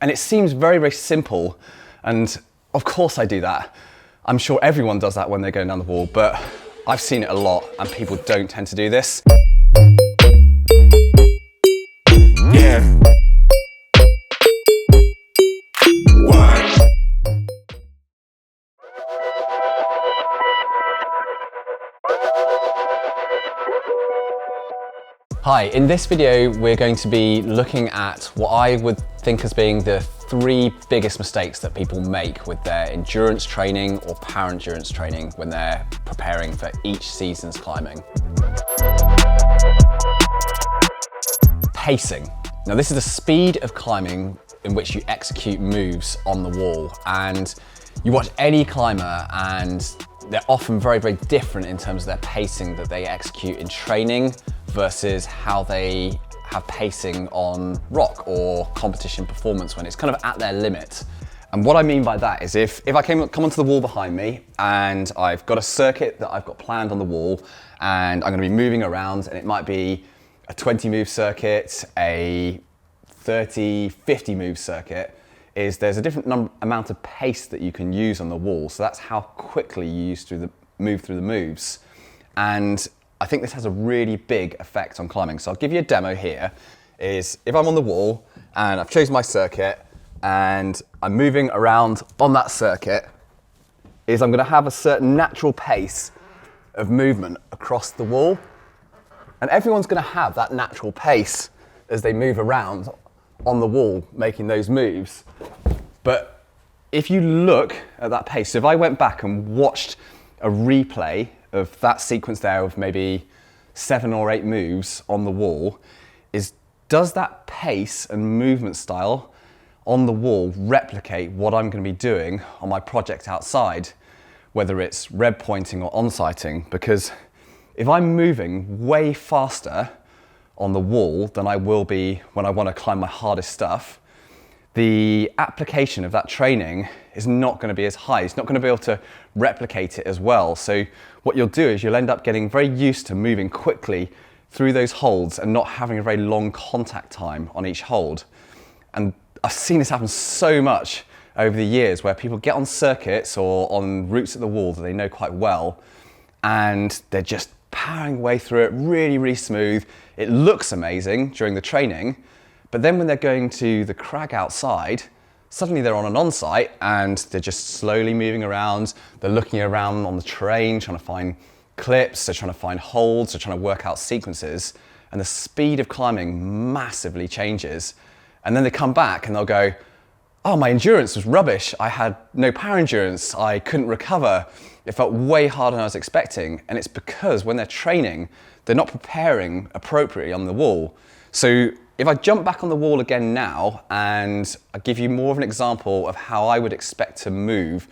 And it seems very, very simple. And of course I do that. I'm sure everyone does that when they're going down the wall, but I've seen it a lot and people don't tend to do this. Yeah. Hi, in this video we're going to be looking at what I would think as being the 3 biggest mistakes that people make with their endurance training or power endurance training when they're preparing for each season's climbing. Pacing. Now this is the speed of climbing in which you execute moves on the wall, and you watch any climber and they're often very, very different in terms of their pacing that they execute in training versus how they have pacing on rock or competition performance when it's kind of at their limit. And what I mean by that is if I come onto the wall behind me and I've got a circuit that I've got planned on the wall and I'm going to be moving around, and it might be a 20 move circuit, a 30, 50 move circuit, there's a different amount of pace that you can use on the wall. So that's how quickly you move through the moves. And I think this has a really big effect on climbing. So I'll give you a demo here. If I'm on the wall and I've chosen my circuit and I'm moving around on that circuit, I'm going to have a certain natural pace of movement across the wall. And everyone's going to have that natural pace as they move around on the wall, making those moves. But if you look at that pace, so if I went back and watched a replay of that sequence there of maybe 7 or 8 moves on the wall, does that pace and movement style on the wall replicate what I'm going to be doing on my project outside, whether it's red pointing or on-sighting? Because if I'm moving way faster on the wall than I will be when I want to climb my hardest stuff, the application of that training is not going to be as high. It's not going to be able to replicate it as well. So what you'll do is you'll end up getting very used to moving quickly through those holds and not having a very long contact time on each hold. And I've seen this happen so much over the years where people get on circuits or on routes at the wall that they know quite well, and they're just powering way through it really, really smooth. It looks amazing during the training, but then when they're going to the crag outside, suddenly they're on an on-site and they're just slowly moving around. They're looking around on the terrain, trying to find clips, they're trying to find holds, they're trying to work out sequences, and the speed of climbing massively changes. And then they come back and they'll go, oh, my endurance was rubbish. I had no power endurance. I couldn't recover. It felt way harder than I was expecting. And it's because when they're training, they're not preparing appropriately on the wall. So if I jump back on the wall again now and I give you more of an example of how I would expect to move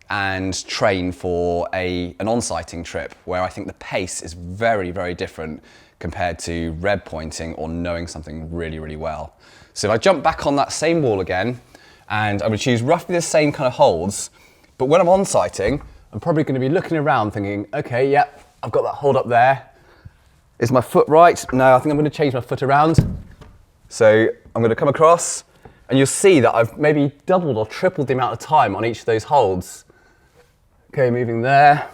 and train for an on-sighting trip, where I think the pace is very, very different compared to red pointing or knowing something really, really well. So if I jump back on that same wall again, and I'm going to choose roughly the same kind of holds, but when I'm on-sighting, I'm probably going to be looking around thinking, okay, yeah, I've got that hold up there. Is my foot right? No, I think I'm going to change my foot around. So I'm going to come across, and you'll see that I've maybe doubled or tripled the amount of time on each of those holds. Okay, moving there,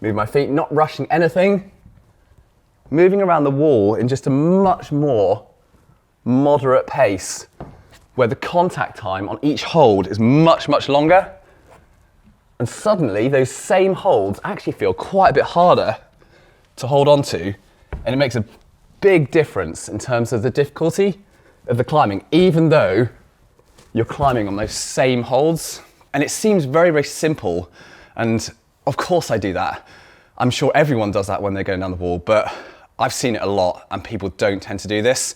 move my feet, not rushing anything. Moving around the wall in just a much more moderate pace, where the contact time on each hold is much, much longer. And suddenly those same holds actually feel quite a bit harder to hold on to, and it makes a big difference in terms of the difficulty of the climbing, even though you're climbing on those same holds. And it seems very, very simple, and of course I do that. I'm sure everyone does that when they're going down the wall, but I've seen it a lot and people don't tend to do this.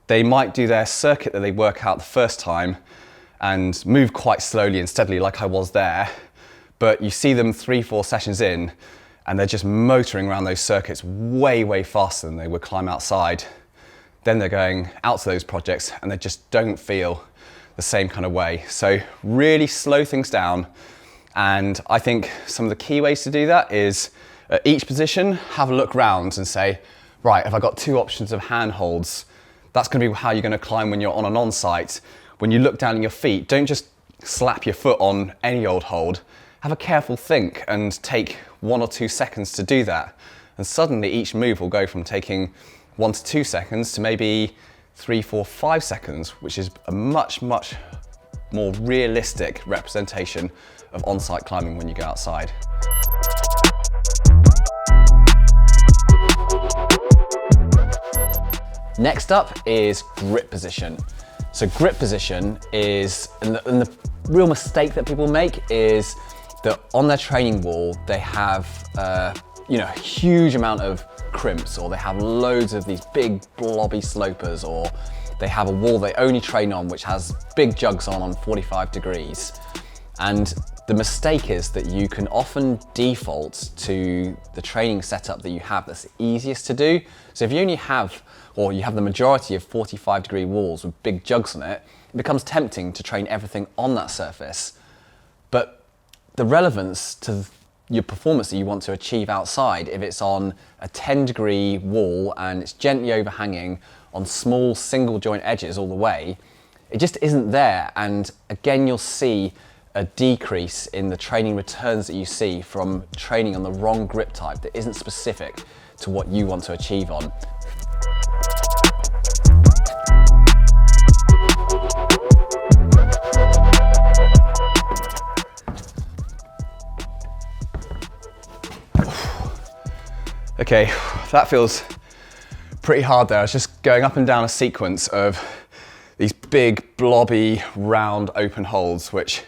They might do their circuit that they work out the first time and move quite slowly and steadily like I was there, but you see them 3-4 sessions in and they're just motoring around those circuits way, way faster than they would climb outside. Then they're going out to those projects and they just don't feel the same kind of way. So really slow things down. And I think some of the key ways to do that is at each position, have a look round and say, right, if I've got 2 options of handholds, that's going to be how you're going to climb when you're on an on-site. when you look down at your feet, don't just slap your foot on any old hold. Have a careful think and take 1 or 2 seconds to do that. And suddenly each move will go from taking 1 to 2 seconds to maybe 3, 4, 5 seconds, which is a much, much more realistic representation of on-site climbing when you go outside. Next up is grip position. So grip position is, and the real mistake that people make is that on their training wall, they have a huge amount of crimps, or they have loads of these big blobby slopers, or they have a wall they only train on which has big jugs on 45 degrees. And the mistake is that you can often default to the training setup that you have that's easiest to do. So if you only have, or you have the majority of 45-degree walls with big jugs on it, it becomes tempting to train everything on that surface. But the relevance to your performance that you want to achieve outside, if it's on a 10-degree wall and it's gently overhanging on small single joint edges all the way, it just isn't there. And again, you'll see a decrease in the training returns that you see from training on the wrong grip type that isn't specific to what you want to achieve on. Okay, that feels pretty hard there. I was just going up and down a sequence of these big, blobby, round, open holds, which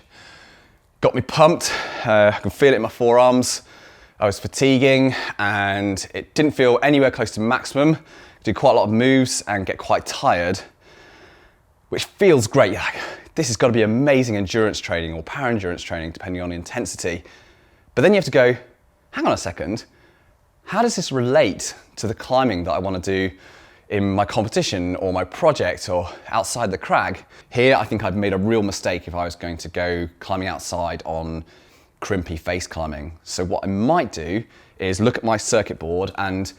got me pumped. I can feel it in my forearms. I was fatiguing and it didn't feel anywhere close to maximum. Do quite a lot of moves and get quite tired, which feels great. This has got to be amazing endurance training or power endurance training, depending on the intensity. But then you have to go, hang on a second, how does this relate to the climbing that I want to do in my competition or my project or outside the crag? Here, I think I'd made a real mistake if I was going to go climbing outside on crimpy face climbing. So what I might do is look at my circuit board and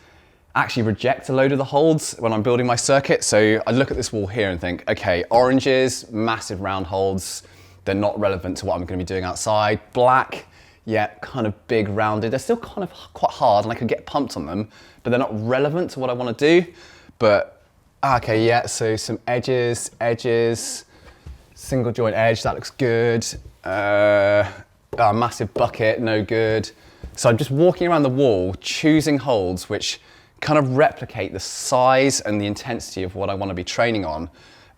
actually reject a load of the holds when I'm building my circuit. So I look at this wall here and think, okay, oranges, massive round holds, they're not relevant to what I'm going to be doing outside. Black, yeah, kind of big rounded. They're still kind of quite hard and I could get pumped on them, but they're not relevant to what I want to do. But, okay, yeah, so some edges, single joint edge, that looks good. Massive bucket, no good. So I'm just walking around the wall, choosing holds which kind of replicate the size and the intensity of what I want to be training on.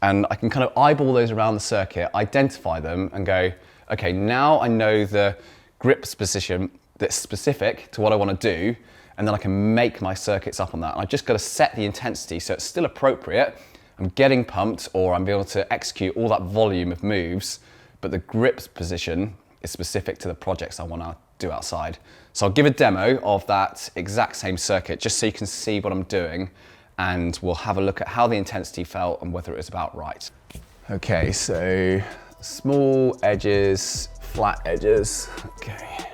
And I can kind of eyeball those around the circuit, identify them and go, okay, now I know the grip position that's specific to what I want to do, and then I can make my circuits up on that. And I've just got to set the intensity so it's still appropriate. I'm getting pumped, or I'm able to execute all that volume of moves, but the grip position is specific to the projects I want to do outside. So I'll give a demo of that exact same circuit just so you can see what I'm doing, and we'll have a look at how the intensity felt and whether it was about right. Okay, so small edges, flat edges, okay.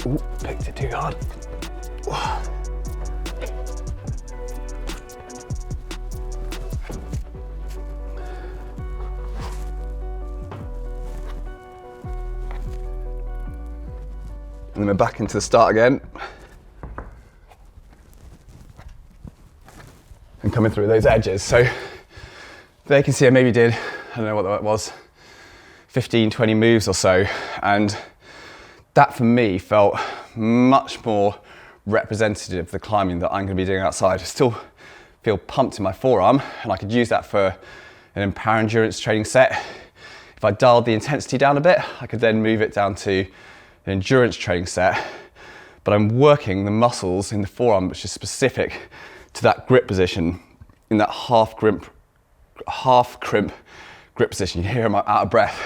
Ooh, picked it too hard. And then we're back into the start again. And coming through those edges. So there you can see I maybe did, I don't know what that was, 15, 20 moves or so. And that for me felt much more representative of the climbing that I'm going to be doing outside. I still feel pumped in my forearm, and I could use that for an power endurance training set. If I dialed the intensity down a bit, I could then move it down to an endurance training set. but I'm working the muscles in the forearm, which is specific to that grip position, in that half crimp grip position. You hear I'm out of breath,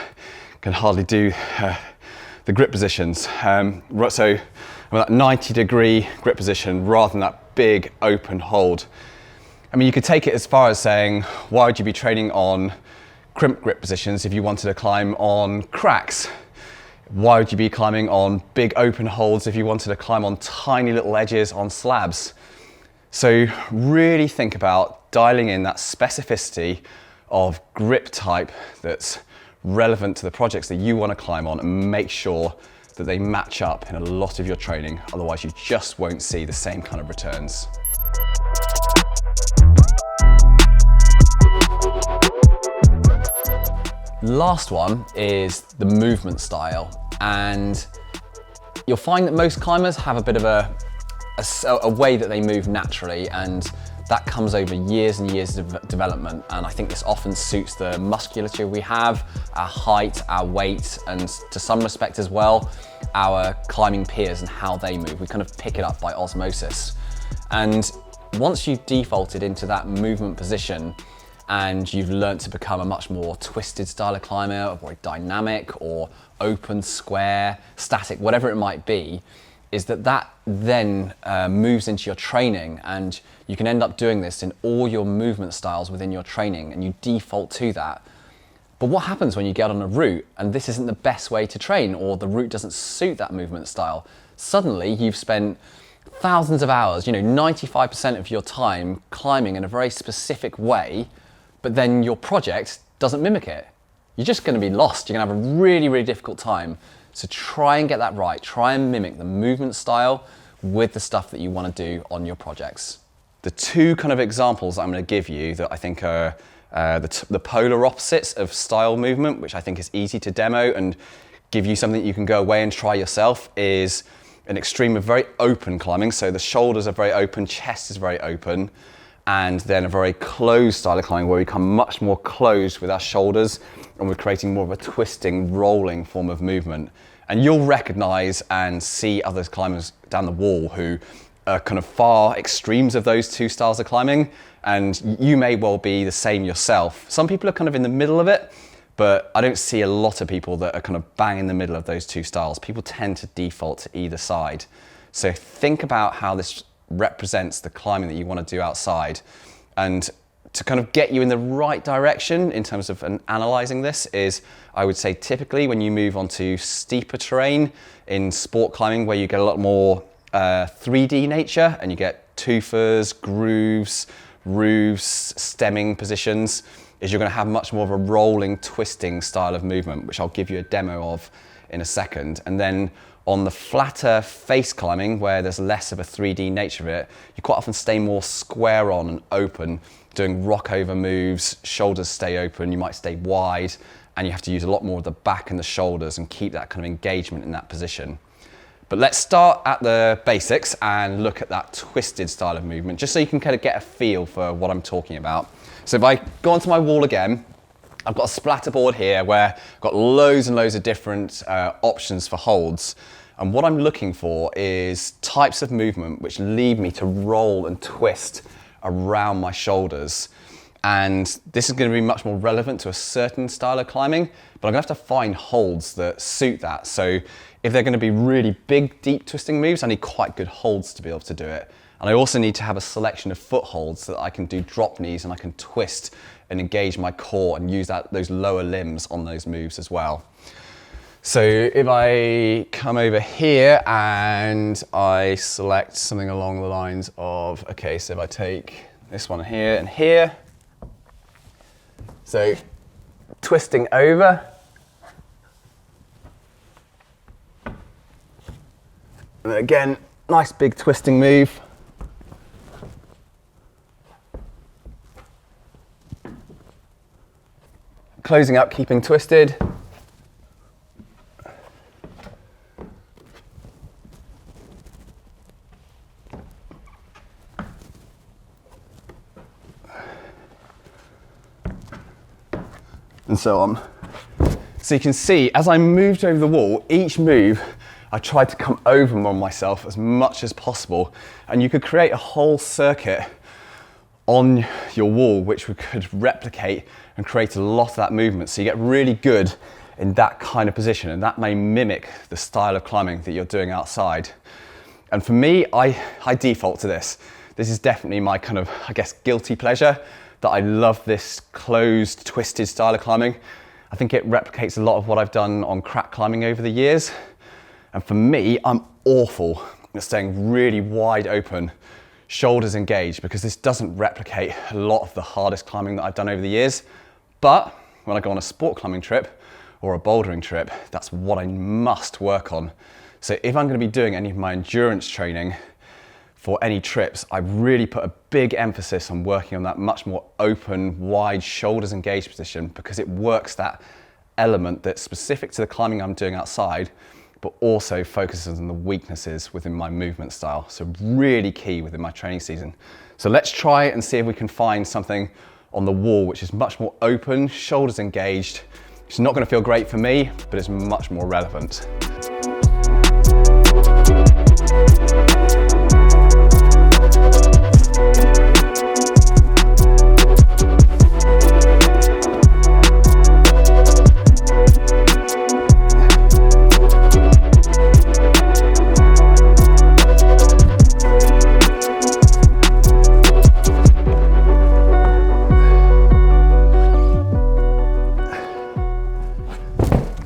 can hardly do the grip positions. So I'm at that 90-degree grip position rather than that big open hold. I mean, you could take it as far as saying, why would you be training on crimp grip positions if you wanted to climb on cracks? Why would you be climbing on big open holds if you wanted to climb on tiny little edges on slabs? So really think about dialing in that specificity of grip type that's relevant to the projects that you want to climb on, and make sure that they match up in a lot of your training. Otherwise, you just won't see the same kind of returns. Last one is the movement style, and you'll find that most climbers have a bit of a way that they move naturally, and that comes over years and years of development. And I think this often suits the musculature we have, our height, our weight, and to some respect as well, our climbing peers and how they move. We kind of pick it up by osmosis. And once you've defaulted into that movement position, and you've learnt to become a much more twisted style of climber, or dynamic, or open, square, static, whatever it might be, is that then moves into your training, and you can end up doing this in all your movement styles within your training, and you default to that. But what happens when you get on a route and this isn't the best way to train, or the route doesn't suit that movement style? Suddenly you've spent thousands of hours, 95% of your time climbing in a very specific way, but then your project doesn't mimic it. You're just going to be lost. You're going to have a really, really difficult time. So try and get that right. Try and mimic the movement style with the stuff that you want to do on your projects. The two kind of examples I'm going to give you that I think are the polar opposites of style movement, which I think is easy to demo and give you something you can go away and try yourself, is an extreme of very open climbing. So the shoulders are very open, chest is very open, and then a very closed style of climbing where we become much more closed with our shoulders, and we're creating more of a twisting, rolling form of movement. And you'll recognize and see other climbers down the wall who are kind of far extremes of those two styles of climbing, and you may well be the same yourself. Some people are kind of in the middle of it, but I don't see a lot of people that are kind of bang in the middle of those two styles. People tend to default to either side. So think about how this represents the climbing that you want to do outside, and to kind of get you in the right direction in terms of analysing this is, I would say typically when you move onto steeper terrain in sport climbing, where you get a lot more 3D nature, and you get twofers, grooves, roofs, stemming positions, is you're going to have much more of a rolling, twisting style of movement, which I'll give you a demo of in a second. And then on the flatter face climbing, where there's less of a 3D nature of it, you quite often stay more square on and open, doing rock over moves, shoulders stay open, you might stay wide, and you have to use a lot more of the back and the shoulders and keep that kind of engagement in that position. But let's start at the basics and look at that twisted style of movement, just so you can kind of get a feel for what I'm talking about. So if I go onto my wall again, I've got a splatter board here where I've got loads and loads of different options for holds. And what I'm looking for is types of movement which lead me to roll and twist around my shoulders. And this is going to be much more relevant to a certain style of climbing, but I'm going to have to find holds that suit that. So if they're going to be really big, deep twisting moves, I need quite good holds to be able to do it. And I also need to have a selection of footholds so that I can do drop knees and I can twist and engage my core and use those lower limbs on those moves as well. So if I come over here and I select something along the lines of, okay, so if I take this one here and here, so twisting over, and again, nice big twisting move. Closing up, keeping twisted. And so on. So you can see, as I moved over the wall, each move, I tried to come over on myself as much as possible, and you could create a whole circuit on your wall which we could replicate and create a lot of that movement. So you get really good in that kind of position, and that may mimic the style of climbing that you're doing outside. And for me, I default to this. This is definitely my kind of, I guess, guilty pleasure, that I love this closed, twisted style of climbing. I think it replicates a lot of what I've done on crack climbing over the years. And for me, I'm awful at staying really wide open, shoulders engaged, because this doesn't replicate a lot of the hardest climbing that I've done over the years. But when I go on a sport climbing trip or a bouldering trip, that's what I must work on. So if I'm going to be doing any of my endurance training for any trips, I really put a big emphasis on working on that much more open, wide, shoulders engaged position, because it works that element that's specific to the climbing I'm doing outside, but also focuses on the weaknesses within my movement style. So really key within my training season. So let's try and see if we can find something on the wall which is much more open, shoulders engaged. It's not going to feel great for me, but it's much more relevant.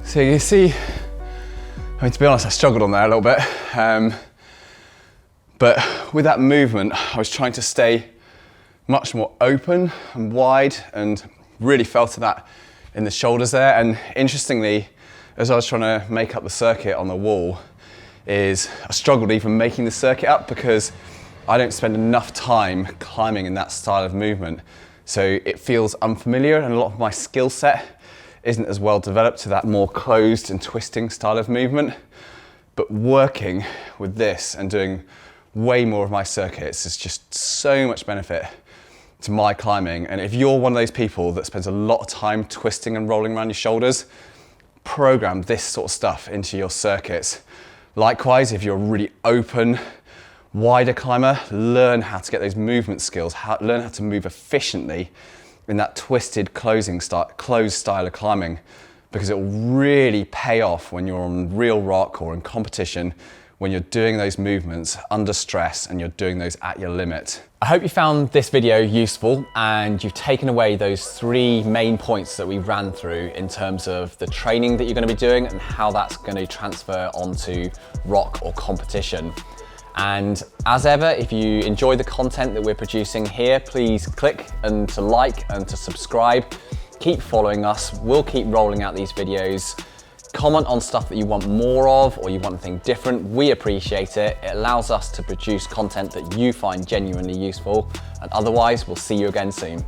So you see, I mean, to be honest, I struggled on there a little bit. But with that movement, I was trying to stay much more open and wide, and really felt that in the shoulders there. And interestingly, as I was trying to make up the circuit on the wall, I struggled even making the circuit up, because I don't spend enough time climbing in that style of movement. So it feels unfamiliar, and a lot of my skill set isn't as well developed to that more closed and twisting style of movement. But working with this and doing way more of my circuits is just so much benefit to my climbing. And if you're one of those people that spends a lot of time twisting and rolling around your shoulders, program this sort of stuff into your circuits. Likewise, if you're a really open, wider climber, learn how to get those movement skills, learn how to move efficiently in that twisted closed style of climbing, because it will really pay off when you're on real rock or in competition, when you're doing those movements under stress and you're doing those at your limit. I hope you found this video useful and you've taken away those 3 main points that we ran through in terms of the training that you're going to be doing and how that's going to transfer onto rock or competition. And as ever, if you enjoy the content that we're producing here, please click and to like and to subscribe. Keep following us. We'll keep rolling out these videos. Comment on stuff that you want more of or you want something different. We appreciate it. It allows us to produce content that you find genuinely useful. And otherwise, we'll see you again soon.